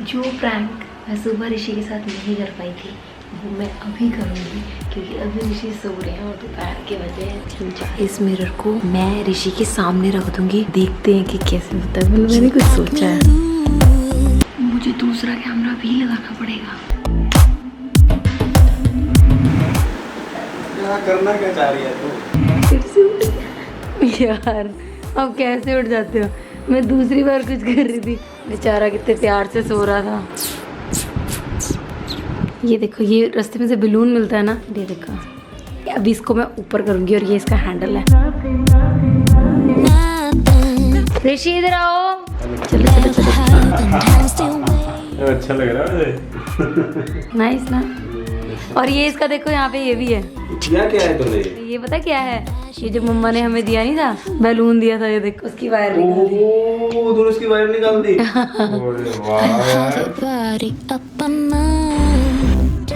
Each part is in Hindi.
जो प्रैंक मैं सुबह ऋषि के साथ नहीं कर पाई थी वो मैं अभी करूँगी, क्योंकि अभी ऋषि सो रहे हैं और दोपहर के बजे हैं 3-4। इस मिरर को मैं ऋषि के सामने रख दूंगी, देखते हैं कि कैसे होता है। मैंने कुछ सोचा है, मुझे दूसरा कैमरा भी लगाना पड़ेगा। करना क्या चाह रही है तू? फिर से उठ गया यार, अब कैसे उठ जाते हो? मैं दूसरी बार कुछ कर रही थी, बेचारा कितने प्यार से सो रहा था। ये देखो, ये रास्ते में से बलून मिलता है ना, ये देखो। अभी इसको मैं ऊपर करूंगी और ये इसका हैंडल है। ऋषि इधर आओ। चलो चलो चलो। अच्छा लग रहा है। नाइस ना। और ये इसका देखो, यहाँ पे ये भी है। क्या है तूने? ये पता क्या है? ये जो मम्मा ने हमें दिया नहीं था, बैलून दिया था, ये देखो उसकी वायर निकाल दी। ओह, तूने उसकी वायर निकाल दी। अरे वाह यार।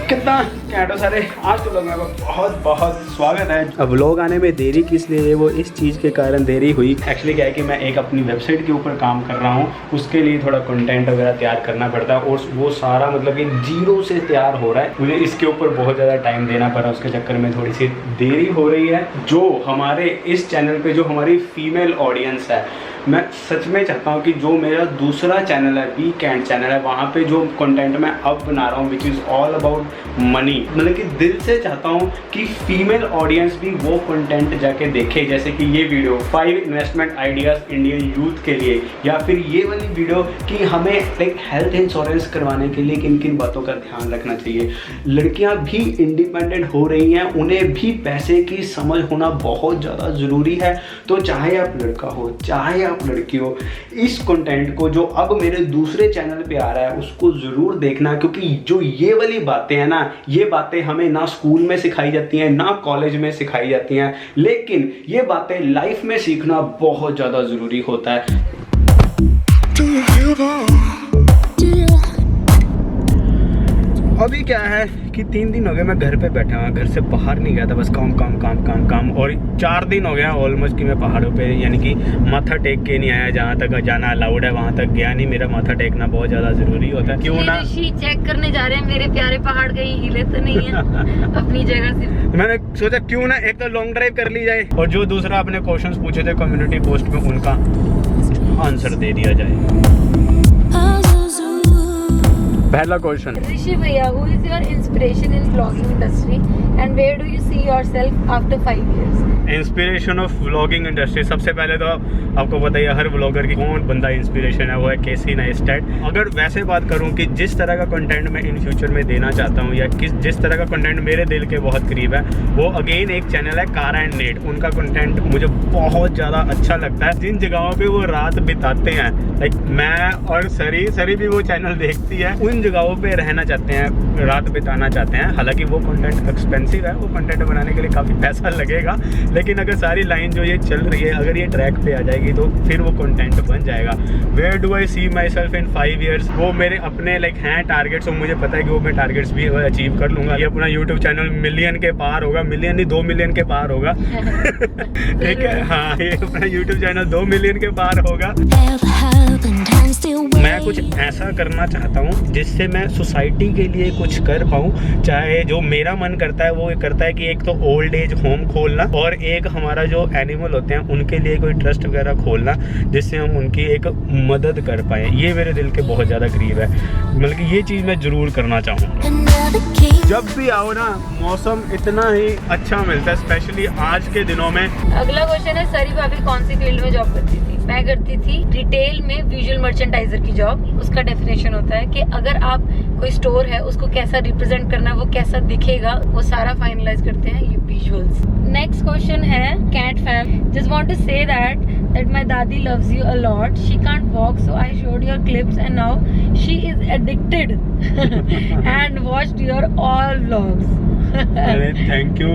कितना कैंटो सारे। आज तो लोगों का बहुत बहुत स्वागत है। अब व्लॉग आने में देरी किस लिए? वो इस चीज़ के कारण देरी हुई। एक्चुअली क्या है कि मैं एक अपनी वेबसाइट के ऊपर काम कर रहा हूँ, उसके लिए थोड़ा कंटेंट वगैरह तैयार करना पड़ता है और वो सारा मतलब कि जीरो से तैयार हो रहा है। मुझे इसके ऊपर बहुत ज़्यादा टाइम देना पड़ा, उसके चक्कर में थोड़ी सी देरी हो रही है। जो हमारे इस चैनल पर जो हमारी फीमेल ऑडियंस है, मैं सच में चाहता हूँ कि जो मेरा दूसरा चैनल है, वीकेंड चैनल है, वहाँ पे जो कंटेंट मैं अब बना रहा हूँ which is all about money, मतलब कि दिल से चाहता हूँ कि फीमेल ऑडियंस भी वो कंटेंट जाके देखे। जैसे कि ये video 5 investment ideas Indian youth के लिए, या फिर ये वाली वीडियो कि हमें एक हेल्थ इंश्योरेंस करवाने के लिए किन किन बातों का ध्यान रखना चाहिए। लड़कियाँ भी इंडिपेंडेंट हो रही हैं, उन्हें भी पैसे की समझ होना बहुत ज़्यादा ज़रूरी है। तो चाहे आप लड़का हो चाहे आप लड़की हो, इस कंटेंट को जो अब मेरे दूसरे चैनल पे आ रहा है उसको ज़रूर देखना, क्योंकि जो ये वाली बातें हैं ना, ये बातें हमें ना स्कूल में सिखाई जाती हैं ना कॉलेज में सिखाई जाती हैं, लेकिन ये बातें लाइफ में सीखना बहुत ज़्यादा ज़रूरी होता है। अभी क्या है कि 3 दिन हो गए मैं घर पे बैठा हुआ, घर से बाहर नहीं गया था, बस काम काम काम काम काम। और 4 दिन हो गया ऑलमोस्ट कि मैं पहाड़ों पे यानी कि माथा टेक के नहीं आया। जहाँ तक जाना अलाउड है वहाँ तक गया नहीं। मेरा माथा टेकना बहुत ज़्यादा ज़रूरी होता है। क्यों ना चेक करने जा रहे हैं मेरे प्यारे पहाड़, कहीं हिले तो नहीं है अपनी जगह से। मैंने सोचा क्यों ना एक तो लॉन्ग ड्राइव कर ली जाए, और जो दूसरा आपने क्वेश्चंस पूछे थे कम्युनिटी पोस्ट में उनका आंसर दे दिया जाए। पहला क्वेश्चन, ऋषि भैया, who is your inspiration in vlogging industry and where do you see yourself after 5 years? Inspiration of vlogging industry. सबसे पहले तो आपको पता ही है हर व्लॉगर की कौन बंदा इंस्पिरेशन है, वो है केसी नेस्टेट। अगर वैसे बात करूं कि जिस तरह का कंटेंट मैं इन फ्यूचर में देना चाहता हूं या जिस तरह का कंटेंट मेरे दिल के बहुत करीब है, वो अगेन एक चैनल है कारा एंड नेट। उनका कंटेंट मुझे बहुत ज़्यादा अच्छा लगता है। जिन जगहों पर वो रात बिताते हैं, लाइक मैं और सरी भी वो चैनल देखती है, उन जगहों पे रहना चाहते हैं, रात बिताना चाहते हैं। हालांकि वो कंटेंट एक्सपेंसिव है, वो कंटेंट बनाने के लिए काफ़ी पैसा लगेगा, लेकिन अगर सारी लाइन जो ये चल रही है अगर ये ट्रैक पे आ जाएगी तो फिर वो कंटेंट बन जाएगा। Where do I see myself in 5 years? वो मेरे अपने लाइक हैं टारगेट्स, और मुझे पता है कि वो मैं टारगेट्स भी अचीव कर लूँगा। ये अपना यूट्यूब चैनल मिलियन के पार होगा, मिलियन नहीं 2 मिलियन के पार होगा। ठीक है, हाँ, ये अपना यूट्यूब चैनल 2 मिलियन के पार होगा। मैं कुछ ऐसा करना चाहता हूँ जिससे मैं सोसाइटी के लिए कुछ कर पाऊँ। चाहे जो मेरा मन करता है वो करता है कि एक तो ओल्ड एज होम खोलना, और एक हमारा जो एनिमल होते हैं उनके लिए कोई ट्रस्ट वगैरह खोलना, जिससे हम उनकी एक मदद कर पाएँ। ये मेरे दिल के बहुत ज़्यादा करीब है, मतलब कि ये चीज़ मैं ज़रूर करना चाहूँगा। जब भी आओ ना, मौसम इतना ही अच्छा मिलता है, स्पेशली आज के दिनों में। अगला क्वेश्चन है, सरी भाभी कौन सी फील्ड में जॉब करती थी? मैं करती थी रिटेल में विजुअल मर्चेंडाइजर की जॉब। उसका डेफिनेशन होता है कि अगर आप कोई स्टोर है उसको कैसा रिप्रेजेंट करना है, वो कैसा दिखेगा, वो सारा फाइनलाइज करते हैं ये विजुअल्स। नेक्स्ट क्वेश्चन है, cat fam, just want to say that my दादी loves you a lot, she can't walk so I showed your clips and now she is addicted and watched your all vlogs. Thank you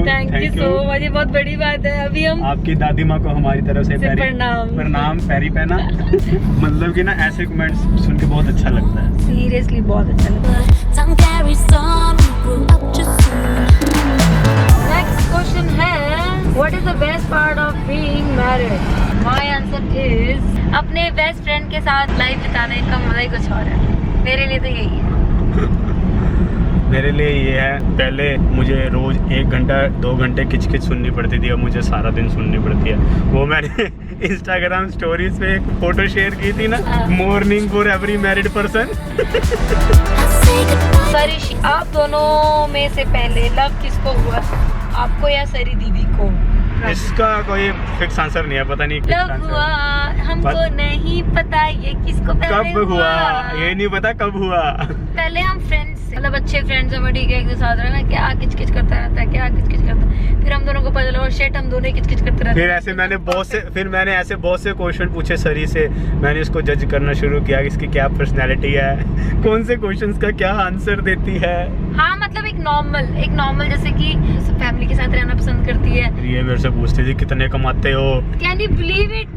so much. ये बहुत बड़ी बात है। अभी हम आपकी दादी माँ को हमारी तरफ से प्रणाम, पैरी पहना। मतलब कि ना ऐसे कमेंट्स सुन के बहुत अच्छा लगता है, सीरियसली बहुत अच्छा लगता है। नेक्स्ट क्वेश्चन है, what is the best part of being married? My answer is अपने बेस्ट फ्रेंड के साथ लाइफ बिताने का मजा ही कुछ और है। मेरे लिए तो यही है। मेरे लिए ये है, पहले मुझे रोज 1 घंटा 2 घंटे किचकिच सुननी पड़ती थी, अब मुझे सारा दिन सुननी पड़ती है। वो मैंने इंस्टाग्राम स्टोरीज पे एक फोटो शेयर की थी ना, morning for every married person. सरी, आप दोनों में से पहले लव किसको हुआ, आपको या सरी दीदी को? इसका कोई फिक्स आंसर नहीं है, पता नहीं लव हुआ हमको नहीं पता, ये किसको पहले कब हुआ ये नहीं पता कब हुआ। पहले हम फ्रेंड्स, मतलब अच्छे फ्रेंड्स हैं, ठीक है, एक साथ रहना, क्या किचकिच करता रहता है, क्या किचकिच करता है। फिर हम दोनों को पता चला शेट हम दोनों किचकिच करते रहते। फिर ऐसे मैंने ऐसे बहुत से क्वेश्चन पूछे सरी से, मैंने इसको जज करना शुरू किया कि इसकी क्या पर्सनैलिटी है, कौन से क्वेश्चंस का क्या आंसर देती है। हाँ, मतलब एक नॉर्मल जैसे कि फैमिली के साथ रहना पसंद करती है। ये मेरे से पूछती थी कितने कमाते हो। कैन यू बिलीव इट,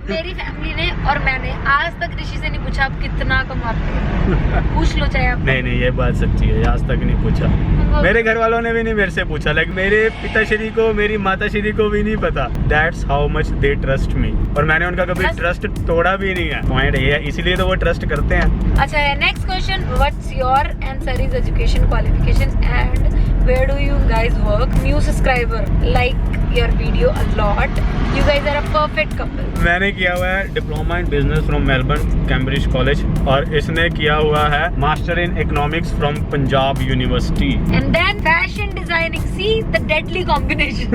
मेरी फैमिली ने और मैंने आज तक ऋषि से नहीं पूछा आप कितना कमाते हो। पूछ लो चाहे आप। नहीं ये बात सच्ची है, आज तक नहीं पूछा। मेरे घर वालों ने भी नहीं मेरे से पूछा, लाइक मेरे पिताश्री को, मेरी माताश्री को भी नहीं पता। That's how much they trust me, और मैंने उनका कभी ट्रस्ट तोड़ा भी नहीं है। पॉइंट ये है, इसीलिए तो वो ट्रस्ट करते हैं। अच्छा, next question, what's your and series education qualifications and where do you guys work? New subscriber, like your video a lot. You guys are a perfect couple. मैंने किया हुआ है diploma in business from Melbourne Cambridge college, और इसने किया हुआ है master in economics from Punjab university. And then fashion designing, see the deadly combination.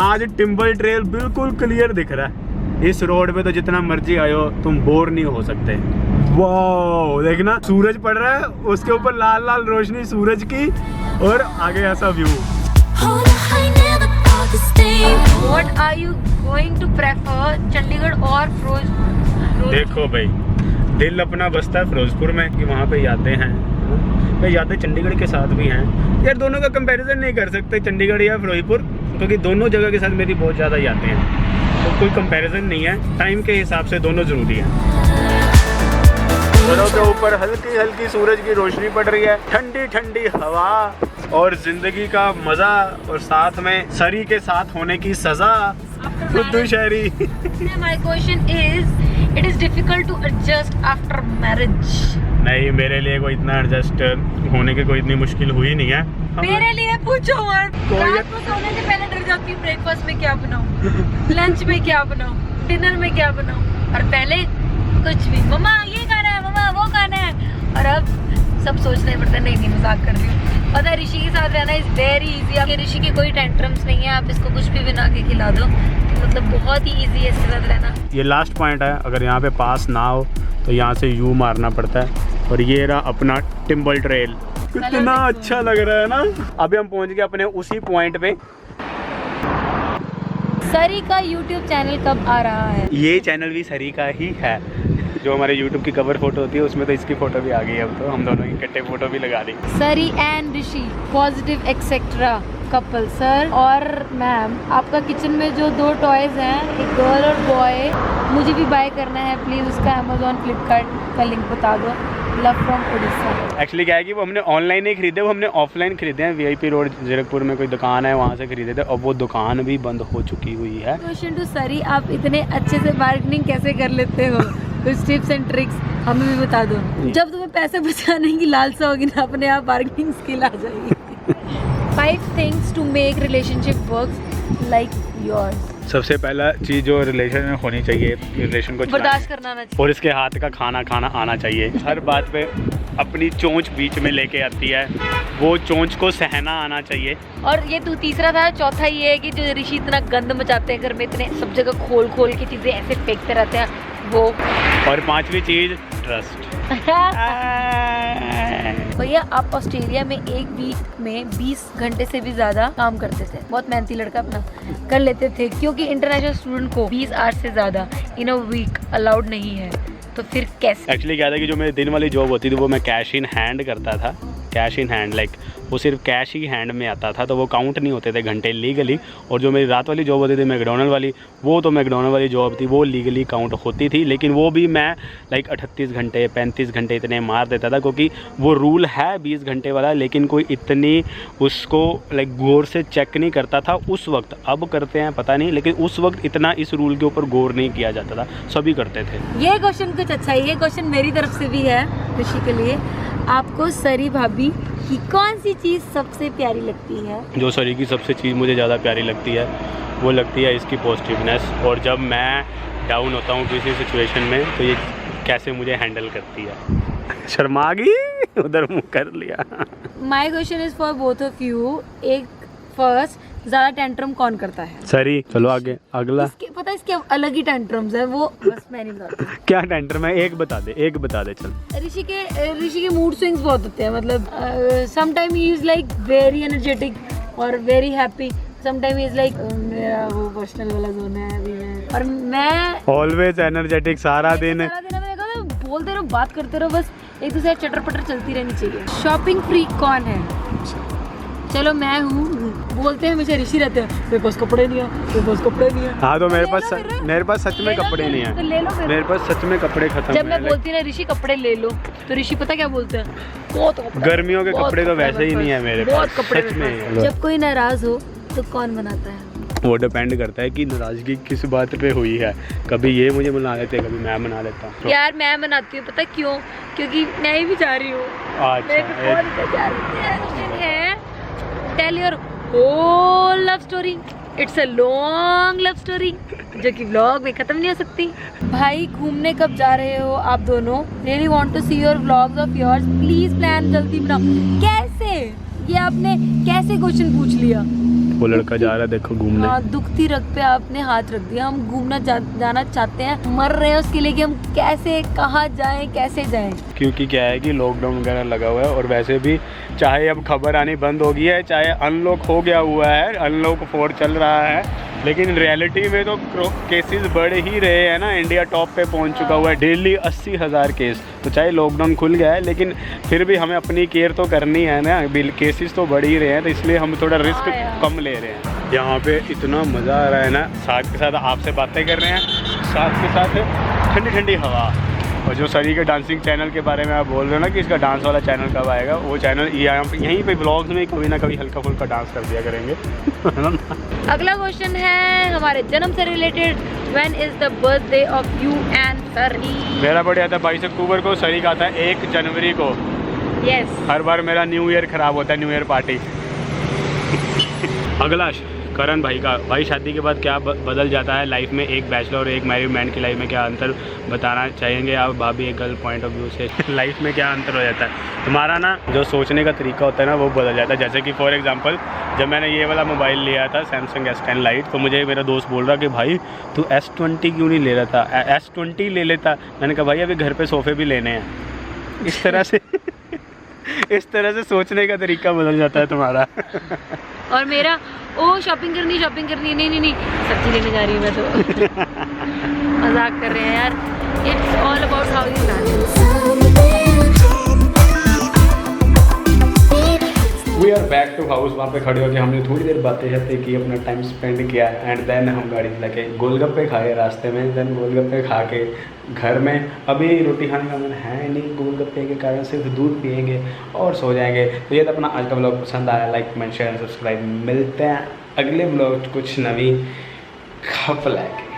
आज टिम्बल ट्रेल बिल्कुल क्लियर दिख रहा है। इस रोड पे तो जितना मर्जी आयो तुम बोर नहीं हो सकते। वाओ, देखना सूरज पड़ रहा है, उसके ऊपर लाल लाल रोशनी सूरज की, और आगे ऐसा view. What are you going to prefer, Chandigarh और फिरोजपुर? देखो भाई, दिल अपना बसता है फिरोजपुर में कि वहाँ पे यादें हैं, भाई यादें चंडीगढ़ के साथ भी हैं यार। दोनों का कंपैरिजन नहीं कर सकते, चंडीगढ़ या फिरोजपुर, क्योंकि दोनों जगह के साथ मेरी बहुत ज़्यादा यादें हैं, तो कोई कंपैरिजन नहीं है। टाइम के हिसाब से दोनों ज़रूरी है। घरों के ऊपर हल्की हल्की सूरज की रोशनी पड़ रही है, ठंडी ठंडी हवा और जिंदगी का मजा, और साथ में सरी के साथ होने की सजा। खुद्दू शहरी। My question is, it is difficult to adjust after marriage. नहीं, मेरे लिए कोई इतना एडजस्ट होने की कोई इतनी मुश्किल हुई नहीं है। मेरे लिए पूछो मत। रात को सोने से पहले डर जाती हूँ ब्रेकफास्ट में क्या बनाऊँ, लंच में क्या बनाऊँ, डिनर में क्या बनाऊँ, और पहले कुछ भी मम्मा ये खाना है, मम्मा वो खाना है, और अब सब सोचना ही पड़ता है। नहीं मजाक कर रही हूँ। पता है ऋषि के साथ रहना इज वेरी इजी। आपके ऋषि की कोई टेंट्रम्स नहीं है, आप इसको कुछ भी बना के खिला दो, मतलब बहुत ही इजी है इसके साथ रहना। ये लास्ट पॉइंट है, अगर यहाँ पे पास ना हो तो यहाँ से यू मारना पड़ता है, और ये रहा अपना टिम्बल ट्रेल। कितना अच्छा लग रहा है ना। अभी हम पहुँच गए अपने उसी पॉइंट पे। सरी का YouTube चैनल कब आ रहा है? ये चैनल भी सरी का ही है। जो हमारे YouTube की कवर फोटो होती है उसमें तो इसकी फोटो भी आ गई है, अब तो हम दोनों की इकट्ठे फोटो भी लगा दी। सरी and Rishi positive etcetera couple. Sir और मैम, आपका किचन में जो 2 टॉयज हैं, एक गर्ल और बॉय, मुझे भी बाय करना है प्लीज़, उसका अमेजोन फ्लिपकार्ट का लिंक बता दो। Love from Orissa. एक्चुअली क्या है कि वो हमने ऑनलाइन नहीं खरीदे, वो हमने ऑफलाइन खरीदे हैं। VIP रोड जीरकपुर में कोई दुकान है, वहाँ से खरीदे थे, और वो दुकान भी बंद हो चुकी हुई है। क्वेश्चन टू सरी, आप इतने अच्छे से बार्गेनिंग कैसे कर लेते हो? कुछ टिप्स एंड ट्रिक्स हमें भी बता दो। जब तुम्हें पैसे बचाने की लालसा होगी ना, अपने आप बार्गेनिंग स्किल आ जाएगी। 5 things to make relationship works like yours. सबसे पहला चीज़ जो रिलेशन में होनी चाहिए, रिलेशन को बर्दाश्त करना आना चाहिए, और इसके हाथ का खाना आना चाहिए। हर बात पे अपनी चोंच बीच में लेके आती है, वो चोंच को सहना आना चाहिए। और ये तो तीसरा था। चौथा ये है कि जो ऋषि इतना गंद मचाते हैं घर में, इतने सब जगह खोल के चीजें ऐसे फेंकते रहते हैं, वो। और 5वीं चीज ट्रस्ट। भैया आप ऑस्ट्रेलिया में एक वीक में 20 घंटे से भी ज्यादा काम करते थे, बहुत मेहनती लड़का अपना कर लेते थे, क्योंकि इंटरनेशनल स्टूडेंट को 20 आवर्स से ज्यादा इन अ वीक अलाउड नहीं है। तो फिर कैसे? एक्चुअली क्या था कि जो मेरी दिन वाली जॉब होती थी वो मैं कैश इन हैंड करता था। कैश इन हैंड, लाइक वो सिर्फ कैश ही हैंड में आता था, तो वो काउंट नहीं होते थे घंटे लीगली। और जो मेरी रात वाली जॉब होती थी मैकडोनल्ड वाली, वो तो मैकडोनल्ड वाली जॉब थी, वो लीगली काउंट होती थी, लेकिन वो भी मैं लाइक 38 घंटे 35 घंटे इतने मार देता था, क्योंकि वो रूल है 20 घंटे वाला, लेकिन कोई इतनी उसको लाइक गौर से चेक नहीं करता था उस वक्त। अब करते हैं पता नहीं, लेकिन उस वक्त इतना इस रूल के ऊपर गौर नहीं किया जाता था, सभी करते थे। ये क्वेश्चन कुछ अच्छा है, ये क्वेश्चन मेरी तरफ से भी है ऋषि के लिए। आपको सरी भाभी की कौन सी चीज़ सबसे प्यारी लगती है? जो सरी की सबसे चीज़ मुझे ज़्यादा प्यारी लगती है वो लगती है इसकी पॉजिटिवनेस, और जब मैं डाउन होता हूँ किसी सिचुएशन में तो ये कैसे मुझे हैंडल करती है। शर्मा गई, उधर मुँह कर लिया। My question is for both of you. एक फर्स्ट, ज़्यादा टेंट्रम कौन करता है? सरी। चलो आगे अगला। पता है इसके अलग ही टेंट्रम्स है, वो बस मैं नहीं बताती। क्या टेंट्रम है? एक बता दे चल। ऋषि के मूड स्विंग्स बहुत होते हैं, मतलब some time he is like very energetic और very happy, some time he is like मेरा वो पर्सनल वाला जोन है अभी मैं, और मैं ऑलवेज एनर्जेटिक सारा दिन बोलते रहो, बात करते रहो, बस एक दूसरे चटर पटर चलती रहनी चाहिए। शॉपिंग फ्री कौन है? चलो मैं हूँ। बोलते हैं हमेशा ऋषि रहते हैं मेरे पास कपड़े नहीं है, हाँ तो मेरे पास सच में कपड़े नहीं है, तो ले लो। मेरे पास सच में कपड़े खत्म। जब मैं बोलती ना ऋषि कपड़े ले लो, तो ऋषि पता क्या बोलते हैं? बहुत गर्मियों के कपड़े तो वैसे ही नहीं है मेरे पास, बहुत कपड़े सच में। जब कोई नाराज हो तो कौन बनाता है? वो डिपेंड करता है कि नाराजगी किस बात पे हुई है। कभी ये मुझे मना लेते हैं, कभी मैं मना लेता हूँ। यार मैं मनाती हूँ, पता क्यों? क्योंकि मैं भी जा रही हूँ। Tell your whole love story, it's a long love story जो कि व्लॉग में खत्म नहीं हो सकती। भाई घूमने कब जा रहे हो आप दोनों? Really want to see your vlogs of yours, please plan जल्दी बनाओ। कैसे? ये आपने कैसे क्वेश्चन पूछ लिया? वो लड़का जा रहा है देखो घूमने। हाँ, दुखती रग पे आपने हाथ रख दिया। हम घूमना जाना चाहते हैं, मर रहे हैं उसके लिए कि हम कैसे, कहाँ जाएं, कैसे जाएं। वगैरह क्या है कि लॉकडाउन वगैरह लगा हुआ है, और वैसे भी चाहे अब खबर आनी बंद हो गई है, चाहे अनलॉक हो गया हुआ है, अनलॉक 4 चल रहा है, लेकिन रियलिटी में तो केसेस बढ़ ही रहे हैं ना। इंडिया टॉप पे पहुंच चुका हुआ है, डेली 80,000 केस। तो चाहे लॉकडाउन खुल गया है, लेकिन फिर भी हमें अपनी केयर तो करनी है ना, केसेस तो बढ़ ही रहे हैं, तो इसलिए हम थोड़ा रिस्क कम ले रहे हैं। यहाँ पे इतना मज़ा आ रहा है ना, साथ के साथ आपसे बातें कर रहे हैं, साथ के साथ ठंडी ठंडी हवा। और जो सरी के डांसिंग चैनल के बारे में आप बोल रहे हो ना कि इसका डांस वाला चैनल कब आएगा, वो चैनल यहीं पे ब्लॉग्स में कभी ना कभी हल्का फुल्का डांस कर दिया करेंगे। अगला क्वेश्चन है हमारे जन्म से related. When is the birthday of you and सरी? मेरा बर्थडे आता है 22 अक्टूबर को, सरी का आता है 1 जनवरी को। यस। हर बार मेरा न्यू ईयर खराब होता है, न्यू ईयर पार्टी। अगला करण भाई का, भाई शादी के बाद क्या बदल जाता है लाइफ में? एक बैचलर और एक मैरिड मैन की लाइफ में क्या अंतर बताना चाहेंगे आप भाभी, एक गर्ल पॉइंट ऑफ व्यू से? लाइफ में क्या अंतर हो जाता है तुम्हारा ना? जो सोचने का तरीका होता है ना वो बदल जाता है। जैसे कि फॉर एग्जांपल जब मैंने ये वाला मोबाइल लिया था सैमसंग S10 लाइट, तो मुझे मेरा दोस्त बोल रहा कि भाई तू S20 क्यों नहीं ले रहा था, S20 ले लेता। मैंने कहा भाई अभी घर पर सोफ़े भी लेने हैं। इस तरह से इस तरह से सोचने का तरीका बदल जाता है तुम्हारा। और मेरा ओ शॉपिंग करनी नहीं सब्जी लेने जा रही हूँ मैं तो। मजाक कर रहे हैं यार। It's all about how you plan. We are back to house. वहाँ पे खड़े होकर हमने थोड़ी देर बातें शातें की, अपना टाइम स्पेंड किया, एंड देन हम गाड़ी लेके गोलगप्पे खाए रास्ते में। देन गोलगप्पे खा के घर में अभी रोटी खाने का मन है नहीं, गोलगप्पे के कारण सिर्फ दूध पिएंगे और सो जाएंगे। तो ये तो अपना आज का ब्लॉग पसंद आया, लाइक कमेंट शेयर सब्सक्राइब। मिलते हैं अगले ब्लॉग कुछ नवी खप लाएंगे।